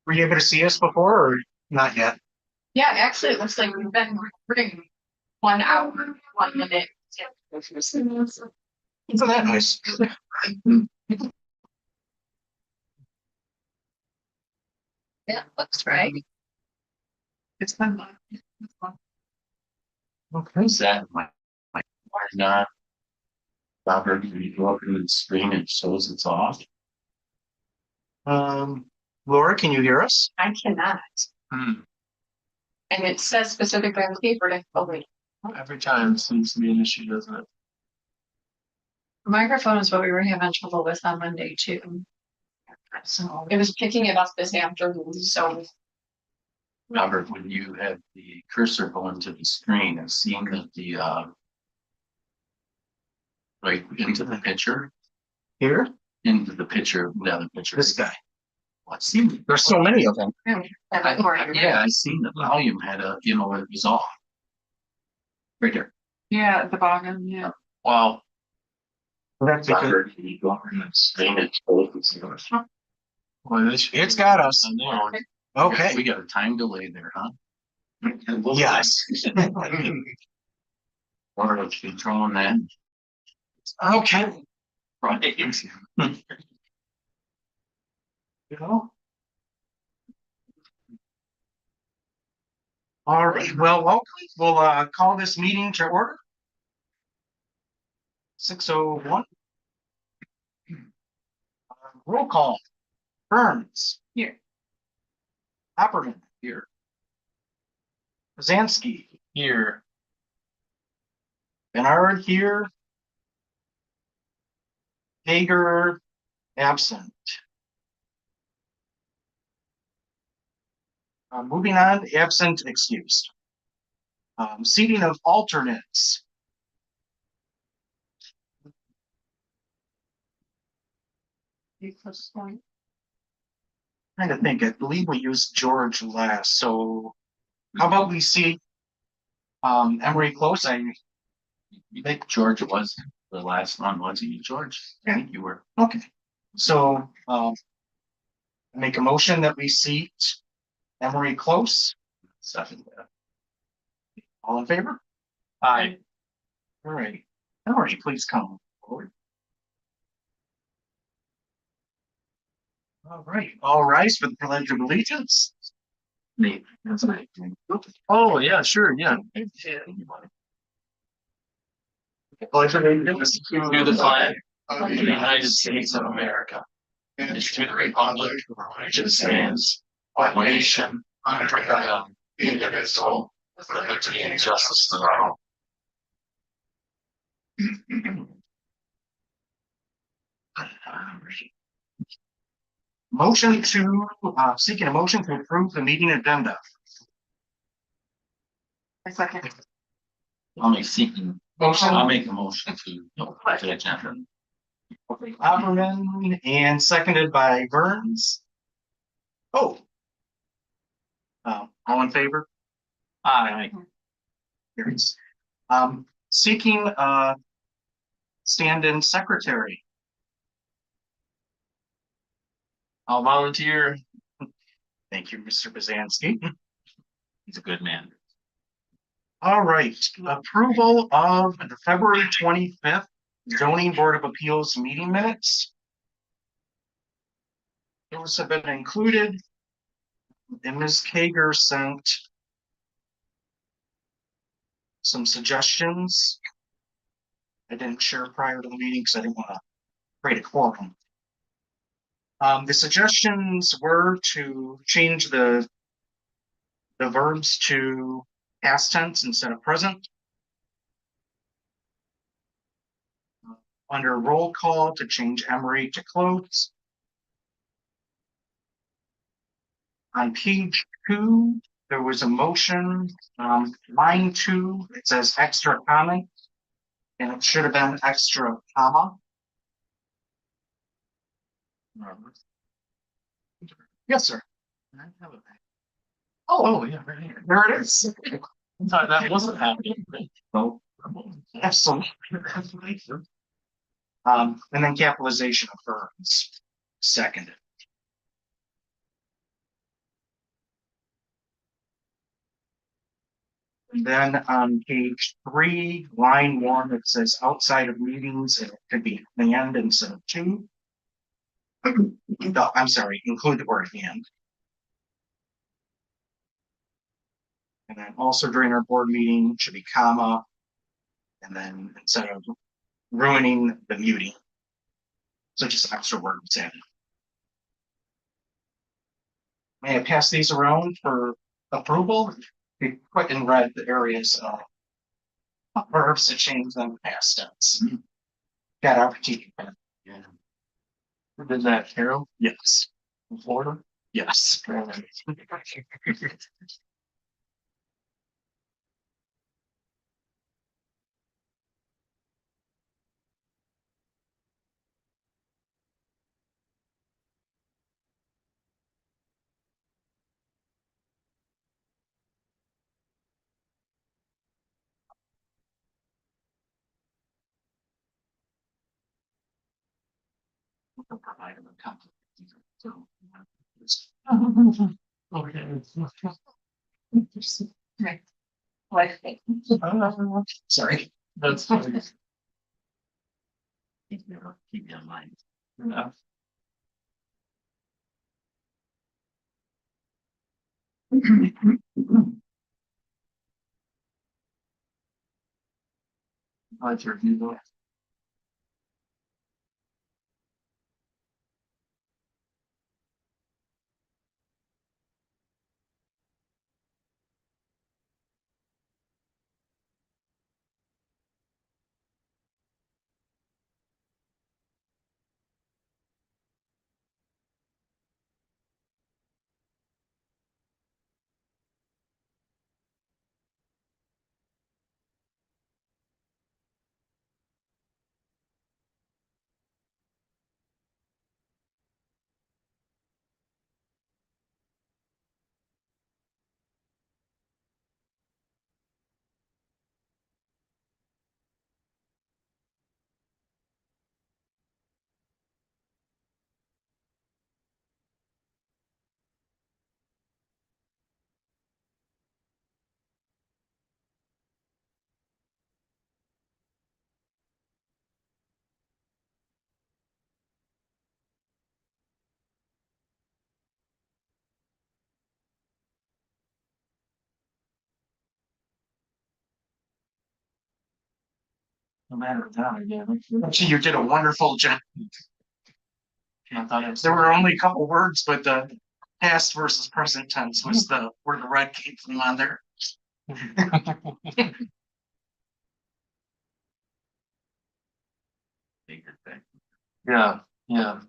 Were you able to see us before or not yet? Yeah, actually, it looks like we've been recording 1 hour, 1 minute. Isn't that nice? Yeah, looks right. It's fun. Okay. Is that my not Robert, when you go up into the screen, it shows it's off. Laura, can you hear us? I cannot. Hmm. And it says specifically on the paper to fully. Every time seems to be an issue, doesn't it? Microphone is what we were having trouble with on Monday too. So it was picking it up this afternoon, so. Robert, when you had the cursor going to the screen and seeing that the right into the picture, Here? into the picture, the picture. This guy. What seemed There's so many of them. yeah, I seen the volume had a it was off. Right there. Yeah, at the bottom, yeah. Wow. That's because Robert, can you go up in the screen and well, it's got us. I know. Okay. We got a time delay there, huh? Yes. Or it's controlling that. Okay. Right. You know? All right. Well, welcome. We'll call this meeting to order. 6:01. Roll call. Burns. Here. Opperman. Here. Zansky. Here. Bernard here. Hager absent. Moving on, absent, excused. Seating of alternates. Trying to think, I believe we used George last, so how about we see Emery Close? I think George was the last one, wasn't he, George? I think you were. Okay, so make a motion that we seat Emery Close. Second. All in favor? Aye. All right. Emery, please come forward. All right. All rise for the Pledge of Allegiance. Me. That's right. Oh, yeah, sure, yeah. Pledge of Allegiance To the flag of the United States of America and to the republic for which it stands, one nation, under God, indivisible, with liberty and justice for all. Motion to seeking a motion to approve the meeting agenda. A second. I'll make seeking. I'll make a motion to approve the agenda. Opperman and seconded by Burns. Oh. All in favor? Aye. Carries. Seeking stand-in secretary. I'll volunteer. Thank you, Mr. Bazansky. He's a good man. All right, approval of the February 25th Zoning Board of Appeals meeting minutes. Those have been included. And Ms. Kager sent some suggestions. I didn't share prior to the meeting because I didn't want to create a quorum. The suggestions were to change the verbs to past tense instead of present. Under roll call to change Emery to close. On page 2, there was a motion, line 2, it says extra comment, and it should have been extra comma. Yes, sir. Oh, yeah, right here. There it is. I thought that wasn't happening. No. Absolutely. And then capitalization of verbs. Seconded. Then on page 3, line 1, it says outside of meetings, it could be and instead of to. No, I'm sorry, include the word and. And then also during our board meeting should be comma. And then instead of ruining the muting. So just extra words in. May I pass these around for approval? We put in red the areas of verbs to change them to past tense. Got our critique. Yeah. Did that, Carol? Yes. In Florida? Yes. Provide them a template. Okay. Right. Like, Sorry. That's funny. Keep me in mind. Yeah. I heard you though. No matter now, yeah. Actually, you did a wonderful job. I thought it was. There were only a couple words, but the past versus present tense was the where the red came from on there. Yeah, yeah,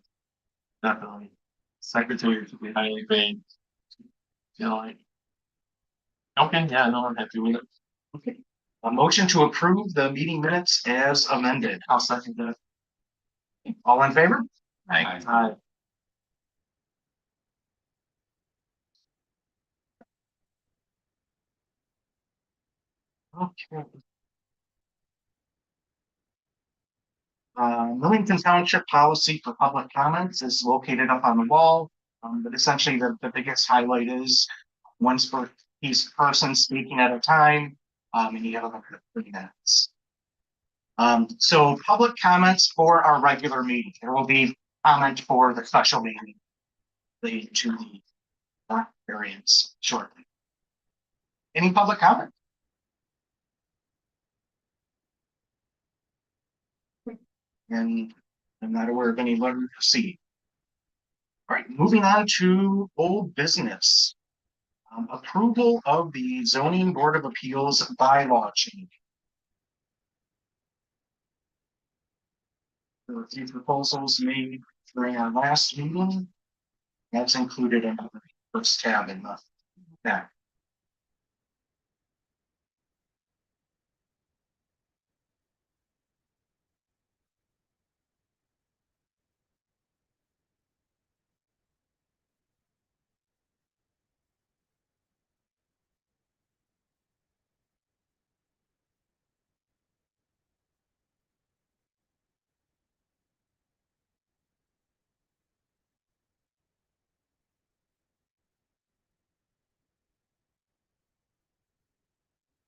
definitely. Secretary should be highly paid. You know, like. Okay, yeah, no, I'm happy with it. Okay. A motion to approve the meeting minutes as amended. I'll second that. All in favor? Aye. Okay. Millington Township policy for public comments is located up on the wall. But essentially the biggest highlight is once per each person speaking at a time, and you have a limit of 3 minutes. So public comments for our regular meeting. There will be comment for the special meeting related to the variance shortly. Any public comment? And I'm not aware of any letter received. All right, moving on to old business. Approval of the zoning board of appeals bylaw change. There were a few proposals made during our last meeting. That's included in the first tab in the back.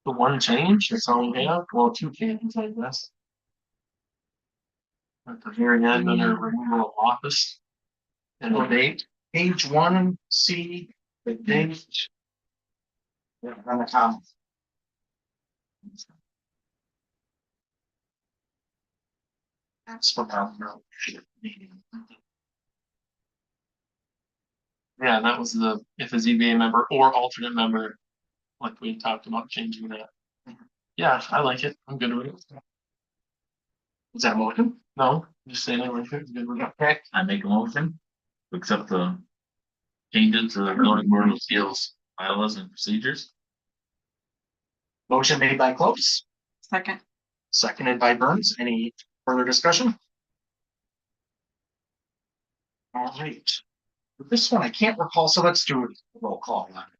The one change, that's all we have, well, two changes, I guess. At the very end, under removal of office. And the date, Page 1C, the date. Yeah, on the top. That's for our meeting. yeah, that was the, if a ZBA member or alternate member, like we talked about changing that. Yeah, I like it, I'm good with it. Is that a motion? No, just saying I like it, good with it. Okay, I make a motion to accept the changes to the zoning board of appeals bylaws and procedures. motion made by Close, Second. seconded by Burns. Any further discussion? All right. With this one, I can't recall, so let's do a roll call on it.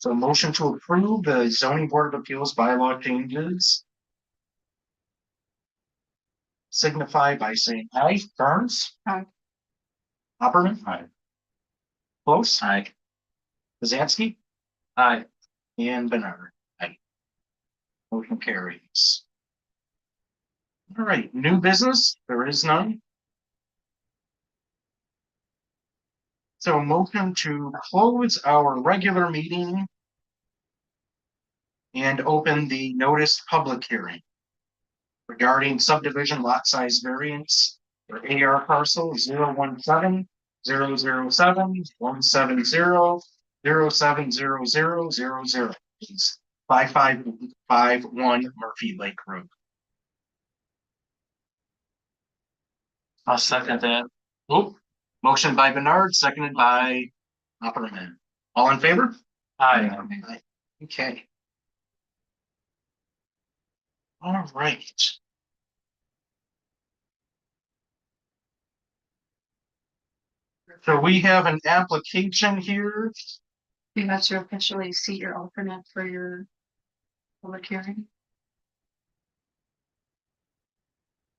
So motion to approve the zoning board of appeals bylaw changes. Signify by saying aye. Burns. Aye. Opperman. Aye. Close. Aye. Bazansky. Aye. And Bernard. Aye. Motion carries. All right, new business, there is none. So motion to close our regular meeting and open the notice public hearing regarding subdivision lot size variance for AR parcel 017-007-170-07000. It's 5551 Murphy Lake Road. I'll second that. Oh, motion by Bernard, seconded by Opperman. All in favor? Aye. Okay. All right. So we have an application here. You have to officially seat your alternate for your public hearing.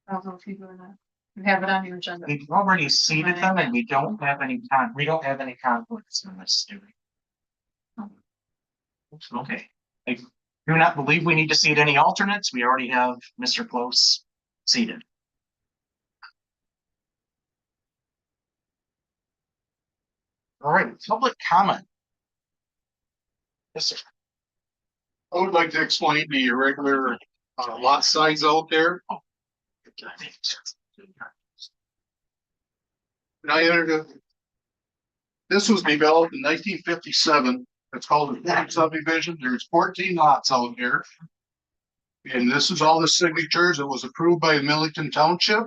I don't know if you do that. You have it on your agenda. We've already seated them and we don't have any conflicts in this, do we? Okay. I do not believe we need to seat any alternates. We already have Mr. Close seated. All right, public comment. Yes, sir. I would like to explain the irregular lot size out there. And I entered it. This was developed in 1957. It's called a form subdivision. There's 14 lots out there. And this is all the signatures. It was approved by Millington Township.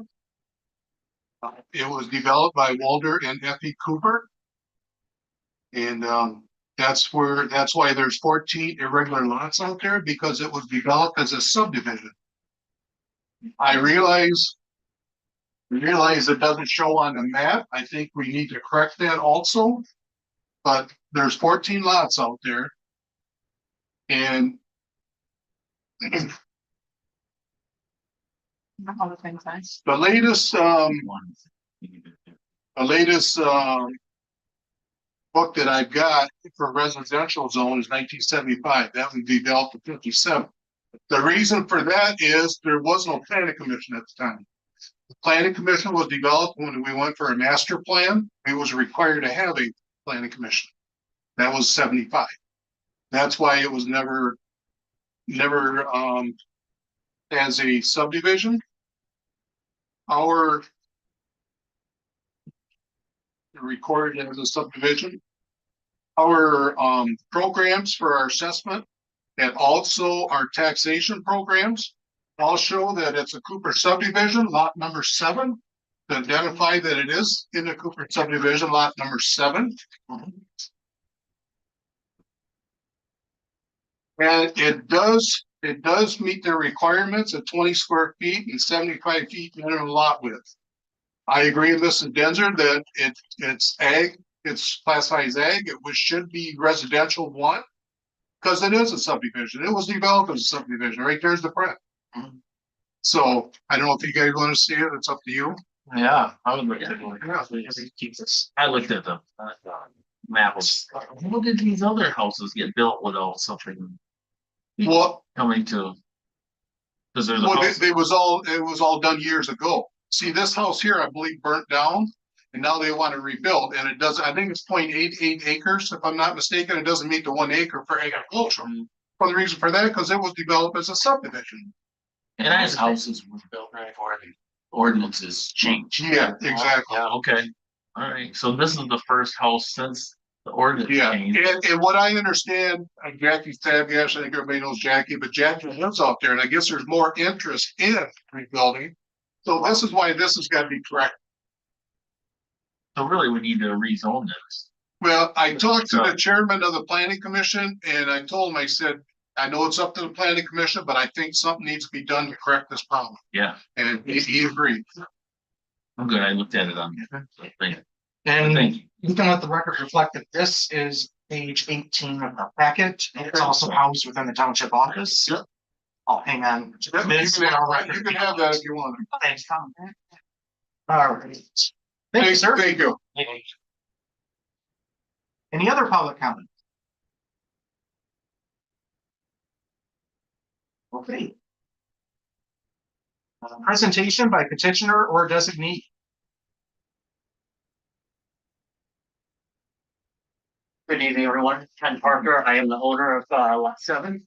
It was developed by Walter and Effie Cooper. And that's why there's 14 irregular lots out there, because it was developed as a subdivision. I realize it doesn't show on the map. I think we need to correct that also. But there's 14 lots out there. And All the things I. the latest book that I've got for residential zone is 1975. That would be developed in 57. The reason for that is there was no planning commission at the time. The planning commission was developed when we went for a master plan. It was required to have a planning commission. That was 75. That's why it was never as a subdivision. Our recorded as a subdivision. Our programs for our assessment and also our taxation programs all show that it's a Cooper subdivision, lot number 7, to identify that it is in the Cooper subdivision, lot number 7. And it does meet their requirements at 20 square feet and 75 feet minimum lot width. I agree with Mrs. Denzer that it's ag, it's classified as ag, should be residential 1, because it is a subdivision. It was developed as a subdivision. Right there's the print. So I don't know if you guys want to see it. It's up to you. Yeah, I would like to. I looked at them. maps. How did these other houses get built without something Well, coming to? Cause there's a well, house, it was all done years ago. See, this house here, I believe, burnt down. And now they want to rebuild, and it does, I think it's 0.88 acres, if I'm not mistaken. It doesn't meet the 1 acre for agriculture. For the reason for that, because it was developed as a subdivision. and I Those just, houses were built right before the ordinances changed. Yeah, exactly. yeah, okay. All right, so this is the first house since the ordinance Yeah, changed. and what I understand, Jackie Staviash, I think everybody knows Jackie, but Jackie lives out there, and I guess there's more interest in rebuilding. So this is why this has got to be correct. So really, we need to rezone this. Well, I talked to the chairman of the planning commission, and I told him, I said, I know it's up to the planning commission, but I think something needs to be done to correct this problem. Yeah, And he agreed. I'm good. I looked at it on. Thank you. And you can let the record reflect that this is page 18 of the packet. And it's also housed within the township office. Yep. Oh, hang on. You can have that if you want. Thanks, Tom. All right. Thank you, sir. Thank you. Any other public comment? Okay. Presentation by petitioner or designee. Good evening, everyone. Ken Parker. I am the owner of lot 7.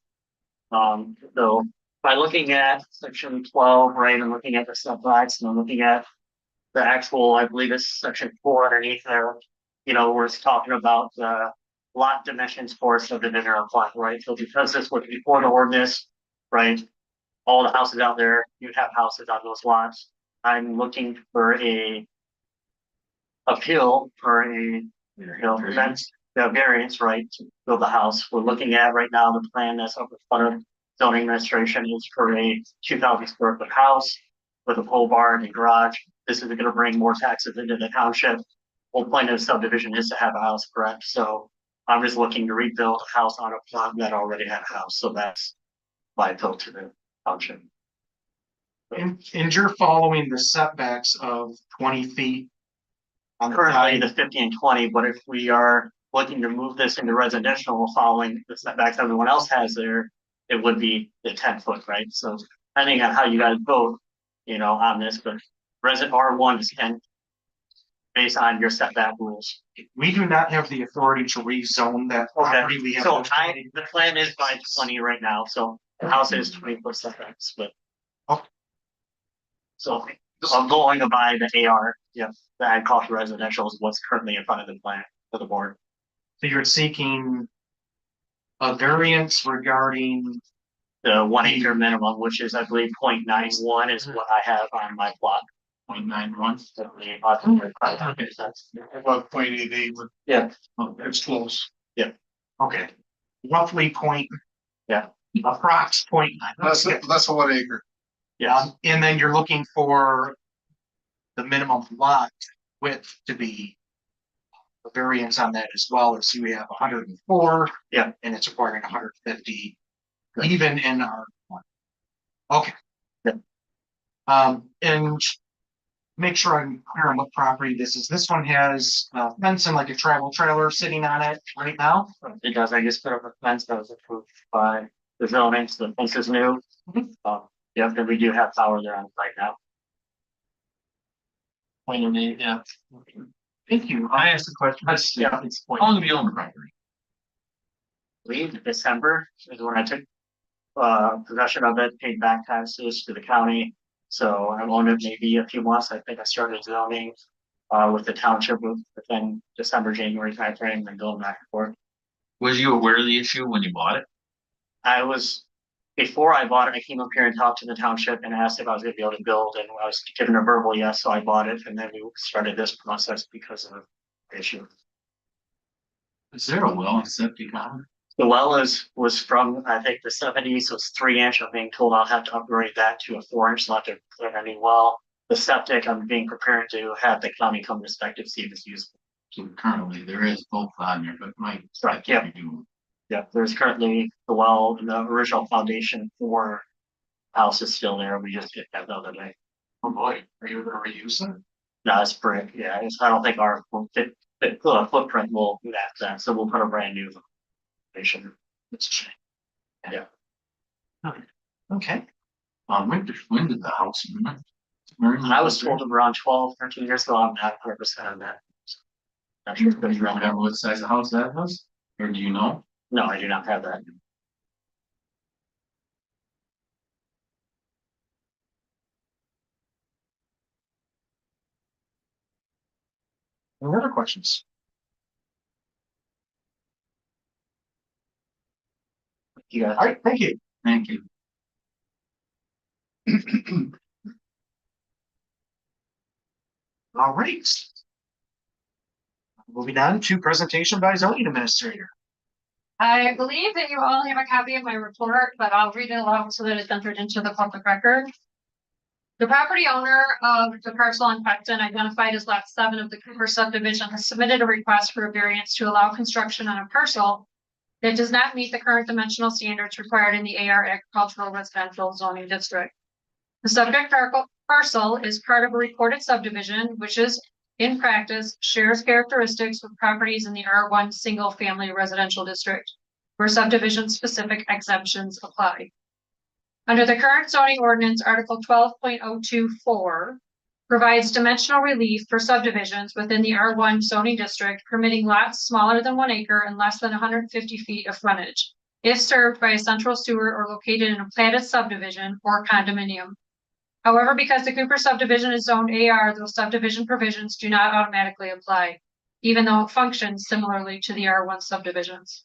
So by looking at section 12, right, and looking at the setbacks, and I'm looking at the actual, I believe it's section 4 underneath there. You know, we're talking about lot dimensions for subdivision or plot, right? So because this was before the ordinance, right? All the houses out there, you have houses on those lots. I'm looking for a appeal for a variance, right, to build the house. We're looking at right now, the plan that's up in front of zoning administration is for a 2,000 square foot house with a pole barn and garage. This is gonna bring more taxes into the township. Whole point of the subdivision is to have a house, correct? So I'm just looking to rebuild a house on a plot that already had a house, so that's why I built to the township. And you're following the setbacks of 20 feet. On the Currently side. the 50 and 20, but if we are looking to move this into residential, following the setbacks everyone else has there, it would be the 10 foot, right? So depending on how you guys vote, you know, on this, but resident R1 is 10 based on your setback rules. We do not have the authority to rezone that Okay, property. We have. so the plan is by 20 right now, so the house is 20 foot setbacks, but. Okay. So I'm going to buy the AR, yeah, the agricultural residential is what's currently in front of the plan for the board. So you're seeking a variance regarding, The 1 acre minimum, which is, I believe, 0.91 is what I have on my plot. 0.91. About 0.88, but Yeah, it's close. okay, roughly point. Yeah. Approx point. Less than 1 acre. yeah, And then you're looking for the minimum lot width to be a variance on that as well, as we have 104. Yeah. And it's requiring 150, even in our one. Okay. Yeah. And make sure I'm clear on what property this is. This one has fence and like a travel trailer sitting on it right now. it does. I just put up a fence that was approved by the zoning, so the fence is new. Yeah, then we do have power there on site now. Yeah. Thank you. I asked the question. Yeah. How long have you owned the property? I believe December is when I took possession of it, paid back taxes to the county. So I've owned it maybe a few months. I think I started zoning with the township within December, January timeframe, and going back and forth. Was you aware of the issue when you bought it? I was, before I bought it, I came up here and talked to the township and asked if I was gonna be able to build, and I was given a verbal yes, so I bought it, and then we started this process because of the issue. Is there a well in septic on? The well was from, I think, the 70s, so it's 3 inch. I'm being told I'll have to upgrade that to a 4 inch, so I'll have to put a new well. The septic, I'm being prepared to have the county come inspect it, see if it's usable. So currently there is both on there, but might. Right, yeah. Yeah, there's currently the well, the original foundation for house is still there. We just did that the other day. Oh boy, are you gonna reuse it? No, it's brick. Yeah, I don't think our will fit the footprint will match that, so we'll put a brand new foundation. It's a shame. Yeah. Okay, When did the house? I was told around 12, 13 years ago, I'm not 100% on that. Not sure if Do it's you remember relevant. what size of house that was? Or do you know? No, I do not have that. any other questions? You guys. All right, thank you. Thank you. All right. Moving on to presentation by zoning administrator. I believe that you all have a copy of my report, but I'll read it aloud so that it's entered into the public record. The property owner of the parcel in Pecton, identified as lot 7 of the Cooper subdivision, has submitted a request for a variance to allow construction on a parcel that does not meet the current dimensional standards required in the AR agricultural residential zoning district. The subject parcel is part of a recorded subdivision, which is in practice shares characteristics with properties in the R1 single family residential district, where subdivision specific exemptions apply. Under the current zoning ordinance, Article 12.024 provides dimensional relief for subdivisions within the R1 zoning district, permitting lots smaller than 1 acre and less than 150 feet of frontage, if served by a central sewer or located in a platted subdivision or condominium. However, because the Cooper subdivision is zoned AR, those subdivision provisions do not automatically apply, even though it functions similarly to the R1 subdivisions.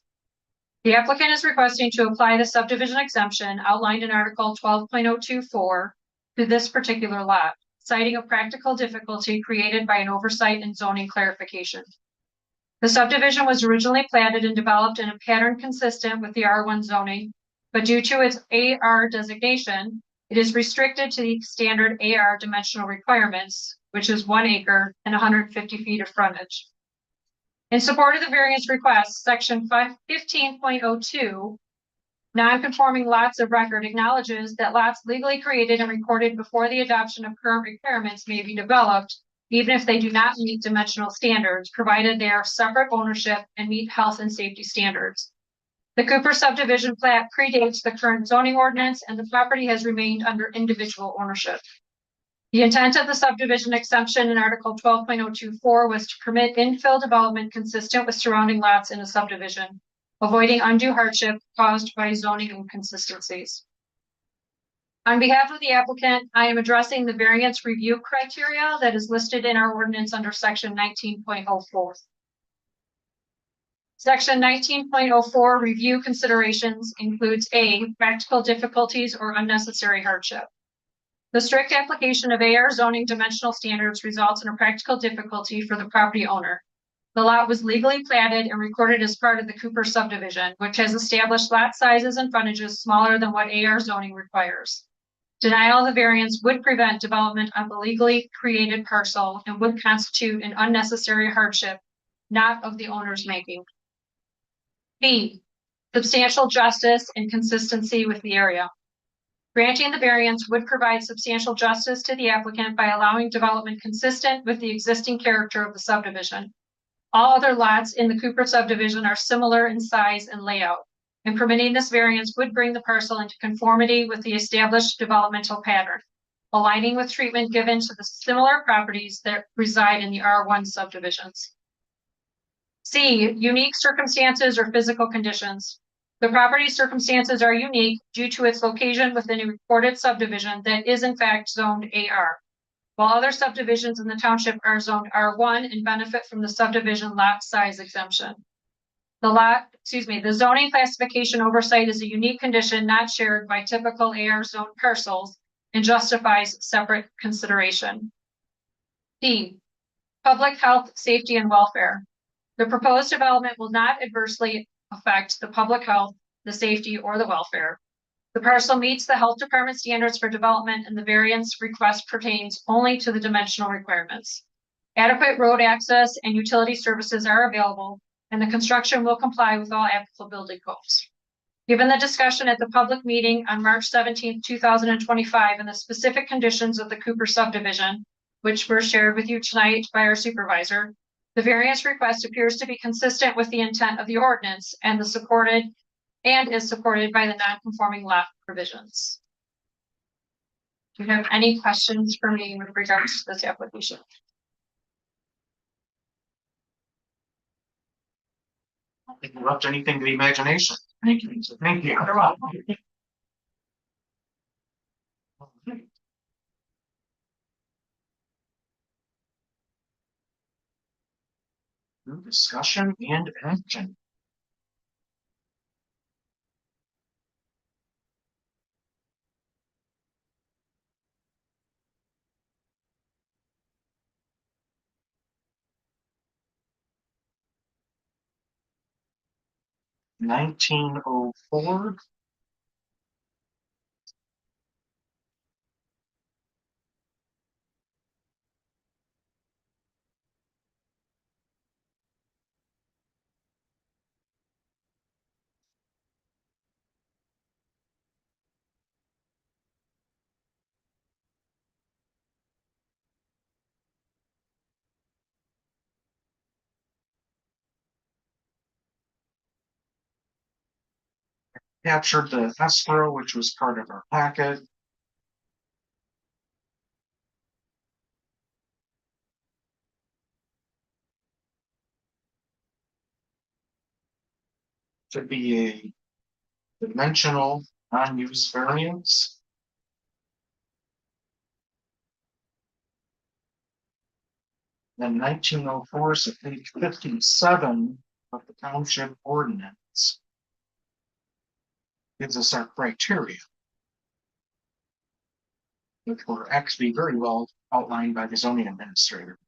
The applicant is requesting to apply the subdivision exemption outlined in Article 12.024 to this particular lot, citing a practical difficulty created by an oversight in zoning clarification. The subdivision was originally platted and developed in a pattern consistent with the R1 zoning, but due to its AR designation, it is restricted to the standard AR dimensional requirements, which is 1 acre and 150 feet of frontage. In support of the variance request, section 15.02, non-conforming lots of record, acknowledges that lots legally created and recorded before the adoption of current requirements may be developed, even if they do not meet dimensional standards, provided they are separate ownership and meet health and safety standards. The Cooper subdivision plat predates the current zoning ordinance, and the property has remained under individual ownership. The intent of the subdivision exemption in Article 12.024 was to permit infill development consistent with surrounding lots in a subdivision, avoiding undue hardship caused by zoning inconsistencies. On behalf of the applicant, I am addressing the variance review criteria that is listed in our ordinance under section 19.04. Section 19.04 review considerations includes A, practical difficulties or unnecessary hardship. The strict application of AR zoning dimensional standards results in a practical difficulty for the property owner. The lot was legally platted and recorded as part of the Cooper subdivision, which has established lot sizes and frontages smaller than what AR zoning requires. Denial of the variance would prevent development of the legally created parcel and would constitute an unnecessary hardship, not of the owner's making. B, substantial justice and consistency with the area. Granting the variance would provide substantial justice to the applicant by allowing development consistent with the existing character of the subdivision. All other lots in the Cooper subdivision are similar in size and layout, and permitting this variance would bring the parcel into conformity with the established developmental pattern, aligning with treatment given to the similar properties that reside in the R1 subdivisions. C, unique circumstances or physical conditions. The property's circumstances are unique due to its location within a recorded subdivision that is in fact zoned AR, while other subdivisions in the township are zoned R1 and benefit from the subdivision lot size exemption. The zoning classification oversight is a unique condition not shared by typical AR zone parcels and justifies separate consideration. D, public health, safety, and welfare. The proposed development will not adversely affect the public health, the safety, or the welfare. The parcel meets the health department standards for development, and the variance request pertains only to the dimensional requirements. Adequate road access and utility services are available, and the construction will comply with all applicable building codes. Given the discussion at the public meeting on March 17, 2025, and the specific conditions of the Cooper subdivision, which were shared with you tonight by our supervisor, The variance request appears to be consistent with the intent of the ordinance and is supported by the non-conforming lot provisions. Do you have any questions for me with regards to this application? I don't think you left anything to the imagination. Thank you. Thank you. Discussion and action. $19.04. Captured the escrow, which was part of our packet. Should be a dimensional non-use variance. Then 1904 is at page 57 of the township ordinance. Gives us our criteria, which were actually very well outlined by the zoning administrator.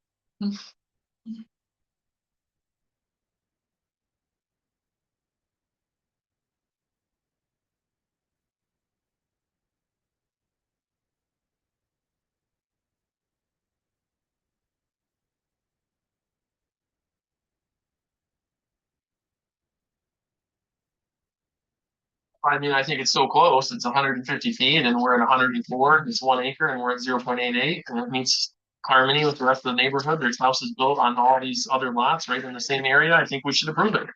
I mean, I think it's so close, it's 150 feet and we're at 104, it's 1 acre and we're at 0.88, and it meets harmony with the rest of the neighborhood. There's houses built on all these other lots right in the same area. I think we should approve it.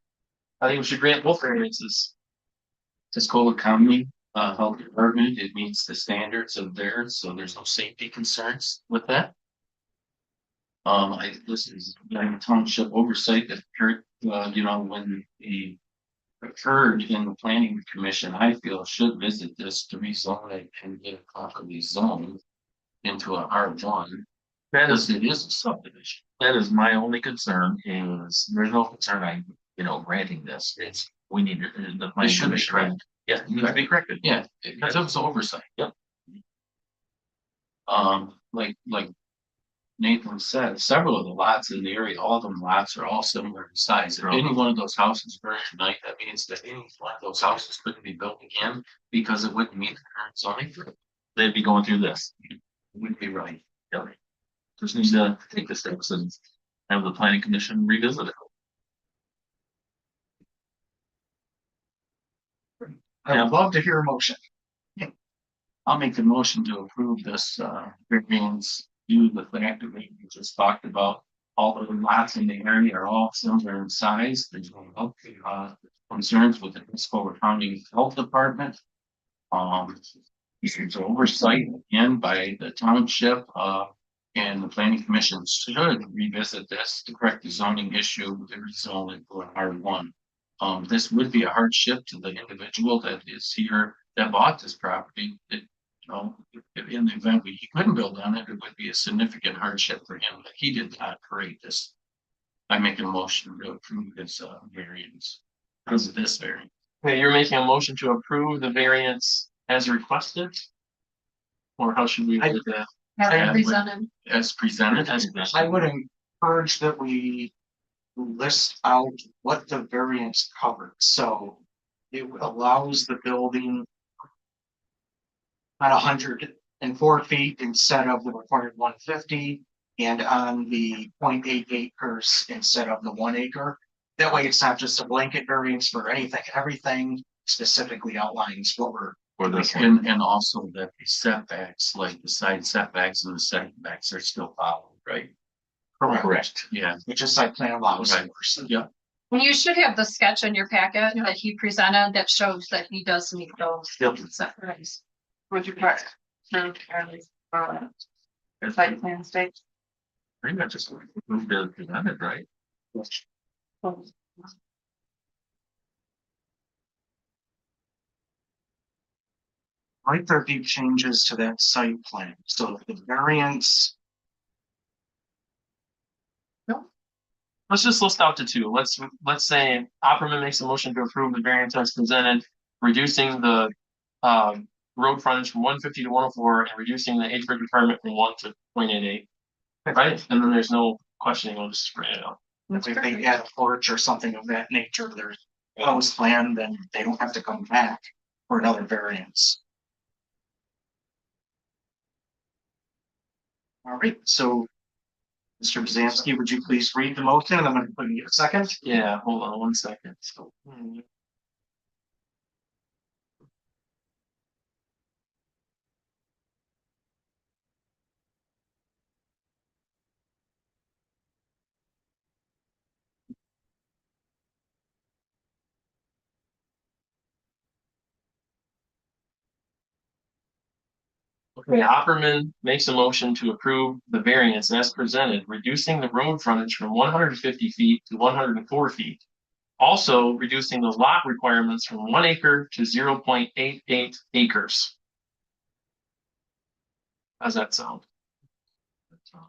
I think we should grant both variances. Tuscola County Health Department, it meets the standards of theirs, so there's no safety concerns with that. This is like a township oversight that occurred, when the occurred in the planning commission, I feel should visit this to rezone it and get it properly zoned into a R1. That is, Because it is a subdivision. that is my only concern. Is there's no concern granting this. It's we need the It planning should be commission. correct. Yeah, it needs to be corrected. Yeah, because it was oversight. Yep. Like Nathan said, several of the lots in the area, all of them lots are all similar in size. If any one of those houses burned tonight, that means that any one of those houses couldn't be built again because it wouldn't meet the current zoning. They'd be going through this. Would be right. Just need to take the steps and have the planning commission revisit it. I would love to hear a motion. I'll make the motion to approve this variance due to the fact that we just talked about. All the lots in the area are all similar in size. There's no concerns with the Tuscola County Health Department. There's oversight again by the township and the planning commission should revisit this to correct the zoning issue with the rezone for R1. This would be a hardship to the individual that is here that bought this property. If in the event he couldn't build on it, it would be a significant hardship for him that he did not create this. I make a motion to approve this variance because of this variance. Okay, you're making a motion to approve the variance as requested? Or how should we do that? Have it presented. As presented. I would encourage that we list out what the variance covered, so it allows the building at 104 feet instead of the required 150, and on the 0.8 acres instead of the 1 acre. That way, it's not just a blanket variance for anything. Everything specifically outlines what we're. For this one. And also that the setbacks, like the side setbacks and the setbacks are still followed, right? Correct, yeah. which is site plan allows. Right. Yeah. And you should have the sketch in your packet that he presented that shows that he does meet those. Yep. setbacks. Would you put? Site plan state. Pretty much just moved to presented, right? Might there be changes to that site plan? So the variance, Let's just list out the two. Let's say Opperman makes a motion to approve the variance as presented, reducing the road frontage from 150 to 104 and reducing the acreage requirement from 1 to 0.88. Right? And then there's no questioning, we'll just spray it out. if they add a porch or something of that nature, there's proposed plan, then they don't have to come back for another variance. All right, so Mr. Bzanski, would you please read the motion and I'm going to put you a second? Yeah, hold on 1 second. So. Okay, Opperman makes a motion to approve the variance as presented, reducing the road frontage from 150 feet to 104 feet. Also reducing the lot requirements from 1 acre to 0.88 acres. How's that sound?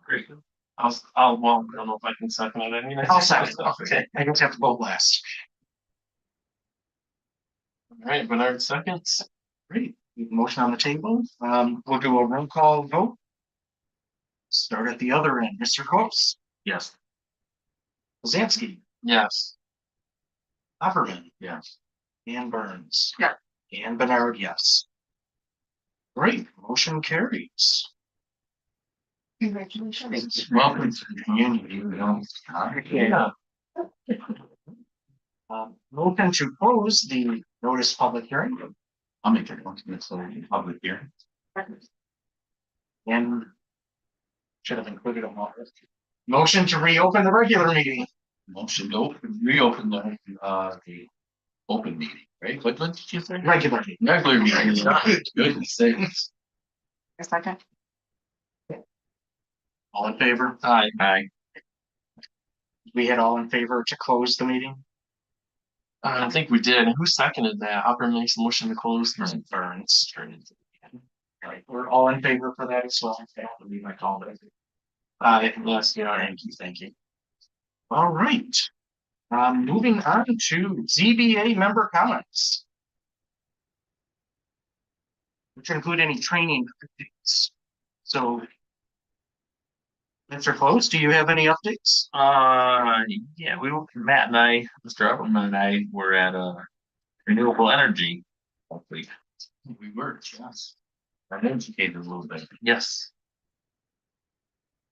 Great. Well, I don't know if I can second it. I mean, I'll second. Okay. I just have to vote last. All right, Bernard seconds. Great. We have a motion on the table. We'll do a roll call vote. Start at the other end. Mr. Coates, Yes. Bzanski, Yes. Opperman, Yes. and Burns. Yeah. And Bernard, yes. Great, motion carries. Congratulations. Welcome to the community, you know. Yeah. Motion to close the notice public hearing I'll make it one to close the public hearing. and should have included them all. Motion to reopen the regular meeting. Motion to reopen the open meeting, right? What did you say? Regular meeting. Regular meeting. Goodness sakes. A second. All in favor? Aye. Aye. We had all in favor to close the meeting. I don't think we did. Who seconded that? Opperman makes a motion to close. Burns. Right, we're all in favor for that as well. I believe I called it. Yes, yeah. Thank you. All right. Moving on to ZBA member comments. Which include any training. So. Mr. Close, do you have any updates? Yeah, Matt and I, Mr. Upperman and I were at a renewable energy. Hopefully, We were, yes. I'm educated a little bit. Yes.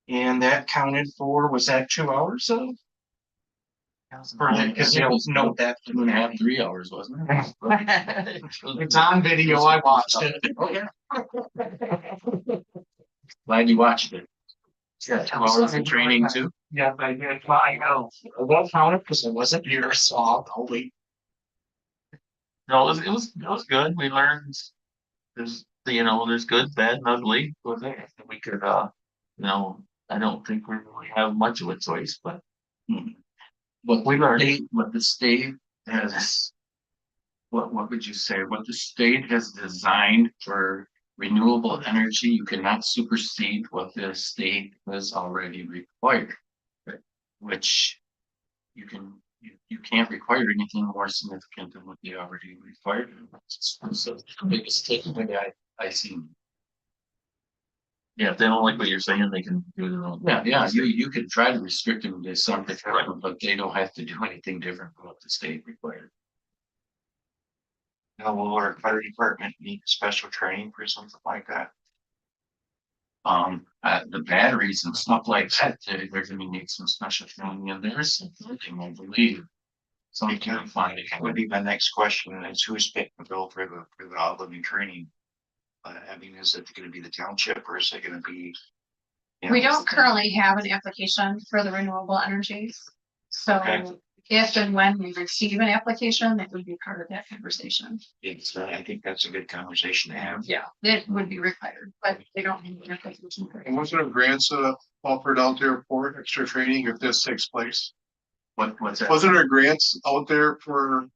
And that counted for, was that 2 hours of? Because you don't note that. 2.5, 3 hours, wasn't it? It's on video, I watched it. Oh, yeah. Glad you watched it. Yeah, 2 hours of training too. Yeah, I did, I know. I won't count it because it wasn't here, so I'll wait. No, it was good. We learned there's good, bad, and ugly with it. We could I don't think we really have much of a choice, but What we learned. what the state has, what would you say, what the state has designed for renewable energy, you cannot supersede what the state has already required. Which you can't require anything more significant than what they already required. So the biggest takeaway I see. Yeah, if they don't like what you're saying, they can do their own. Yeah, you could try to restrict them to something, but they don't have to do anything different from what the state required. Now, will our fire department need special training for something like that? The batteries and stuff like that, they're gonna need some special training, and there's something, I believe. Some can find it. Would be my next question is who's paying the bill for the all living training? I mean, is it gonna be the township or is it gonna be We don't currently have an application for the renewable energies. So Okay. if and when we receive an application, that would be part of that conversation. I think that's a good conversation to have. Yeah, it would be required, but they don't need an application. for it. And wasn't there grants offered out there for extra training if this takes place? What's that? Wasn't there grants out there for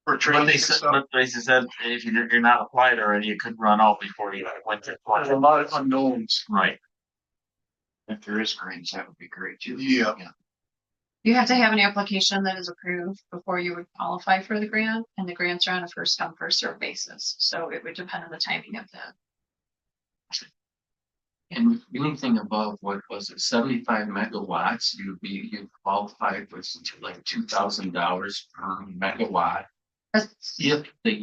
But training they and said, stuff? but they said if you're not applied already, it could run out before you went to apply. There's a lot of unknowns. Right. If there is grants, that would be great too. Yeah. You have to have an application that is approved before you would qualify for the grant, and the grants are on a first come, first served basis. So it would depend on the timing of that. And anything above, what was it, 75 megawatts, you qualified for like $2,000 per megawatt. If they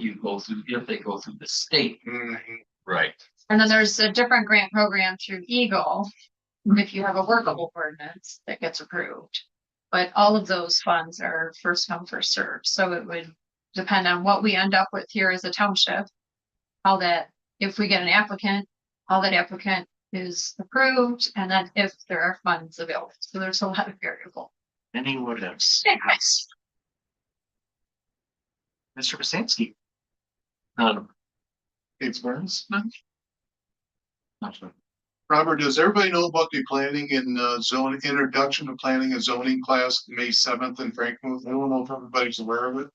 go through the state. Mhm. Right. And then there's a different grant program through Eagle. If you have a workable ordinance that gets approved. But all of those funds are first come, first served. So it would depend on what we end up with here as a township. How that, if we get an applicant, how that applicant is approved, and then if there are funds available. So there's a lot of variable. Any what else? Anyways, Mr. Basansky. It's Burns. Not sure. Robert, does everybody know about the planning and zone introduction to planning and zoning class, May 7th in Frankfurt? I don't know if everybody's aware of it.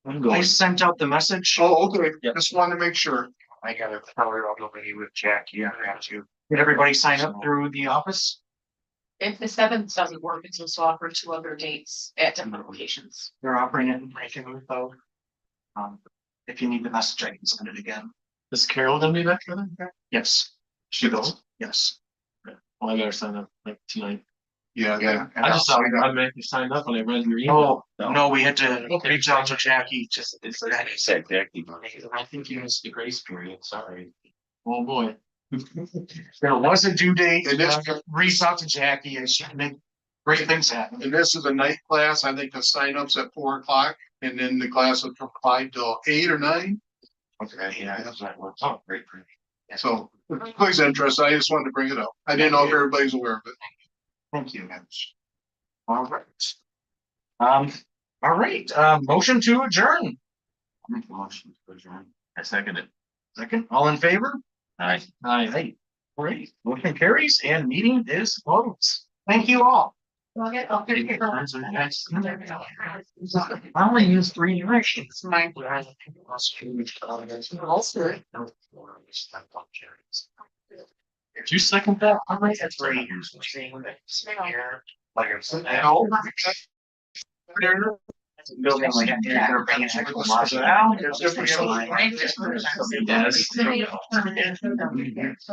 I'm I going. sent out the message. Oh, okay. Yep. Just wanted to make sure. I got a power already with Jackie. I have to. Did everybody sign up through the office? If the seventh doesn't work, it's also offered 2 other dates at different locations. They're operating it in Frankenmuth though. If you need the message, I can send it again. Is Carol gonna be back for them? Yes. She goes. Yes. Well, I better sign up like tonight. Yeah. Yeah. I just thought I meant you signed up when I read your email. No, we had to reach out to Jackie. It's said Jackie. I think you missed the grace period, sorry. Oh, boy. There was a due date. And this- Reach out to Jackie and she can make great things happen. And this is a night class. I think the sign up's at 4 o'clock and then the class will from 5 till 8 or 9. Okay, yeah, that's that works out great for me. So if anybody's interested, I just wanted to bring it up. I didn't know if everybody's aware of it. Thank you. All right. All right, motion to adjourn. Make a motion to adjourn. I second it. Second, all in favor? Aye. Aye. Great, motion carries and meeting is closed. Thank you all. I only use 3 directions. Mine. Did you second that? That's great. Building like they're bringing it to the down. There's different. Yes.